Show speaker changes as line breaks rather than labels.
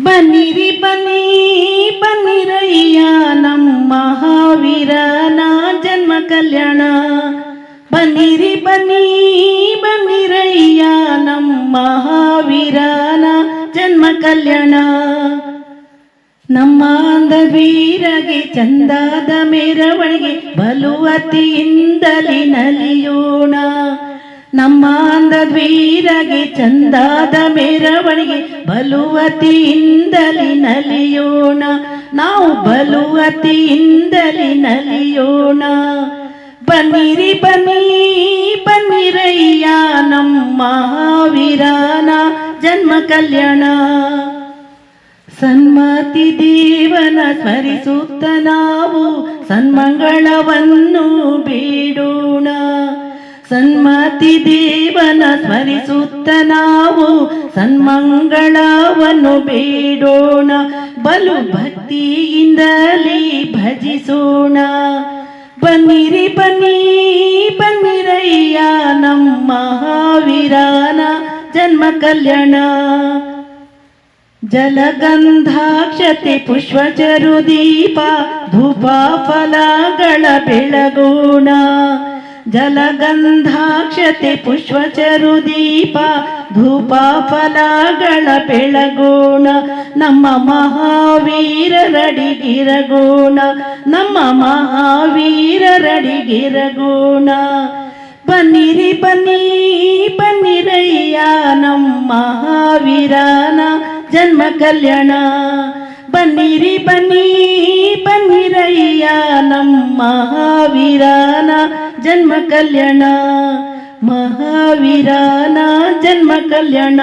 ಬನ್ನಿರಿ ಬನ್ನಿ ಬನ್ನಿರಯ್ಯ ನಮ್ಮ ಮಹಾವೀರನ ಜನ್ಮ ಕಲ್ಯಾಣ. ಬನ್ನಿರಿ ಬನ್ನಿ ಬನ್ನಿರಯ್ಯ ನಮ್ಮ ಮಹಾವೀರನ ಜನ್ಮ ಕಲ್ಯಾಣ. ನಮ್ಮ ವೀರಗೆ ಚಂದಾದ ಮೆರವಣಿಗೆ ಬಲುವತಿಯಿಂದಲೇ ನಲಿಯೋಣ. ನಮ್ಮ ವೀರಗೆ ಚಂದಾದ ಮೆರವಣಿಗೆ ಬಲುವತಿಯಿಂದಲೇ ನಲಿಯೋಣ. ನಾವು ಬಲುವತಿಯಿಂದಲೇ ನಲಿಯೋಣ. ಬನ್ನಿರಿ ಬನ್ನಿ ಬನ್ನಿರಯ್ಯ ನಮ್ಮ ಮಹಾವೀರನ ಜನ್ಮ ಕಲ್ಯಾಣ. ಸನ್ಮತಿ ದೇವನ ಸ್ಮರಿಸುತ್ತ ನಾವು ಸನ್ಮಂಗಳವನ್ನು ಬೇಡೋಣ. ಸನ್ಮತಿ ದೇವನ ಸ್ಮರಿಸುತ್ತ ನಾವು ಸನ್ಮಂಗಳವನ್ನು ಬೇಡೋಣ. ಬಲು ಭಕ್ತಿಯಿಂದಲೇ ಭಜಿಸೋಣ. ಬನ್ನಿರಿ ಬನ್ನಿ ಬನ್ನಿರಯ್ಯ ನಮ್ಮ ಮಹಾವೀರನ ಜನ್ಮ ಕಲ್ಯಾಣ. ಜಲಗಂಧಾಕ್ಷತೆ ಪುಷ್ಪಚರು ದೀಪ ಧೂಪ ಫಲಗಳ ಬೆಳಗೋಣ. ಜಲಗಂಧಾಕ್ಷತೆ ಪುಷ್ಪಚರು ದೀಪ ಧೂಪ ಫಲಗಳ ಬೆಳಗೋಣ. ನಮ್ಮ ಮಹಾವೀರರಡಿಗಿರಗೋಣ. ನಮ್ಮ ಮಹಾವೀರರಡಿಗಿರಗೋಣ. ಬನ್ನಿರಿ ಬನ್ನಿ ಬನ್ನಿರಯ್ಯ ನಮ್ಮ ಮಹಾವೀರನ ಜನ್ಮ ಕಲ್ಯಾಣ. ಬನ್ನಿರಿ ಬನ್ನಿ ಬನ್ನಿರಯ್ಯ ನಮ್ಮ ಮಹಾವೀರನ ಜನ್ಮ ಕಲ್ಯಾಣ. ಮಹಾವೀರನ ಜನ್ಮ ಕಲ್ಯಾಣ.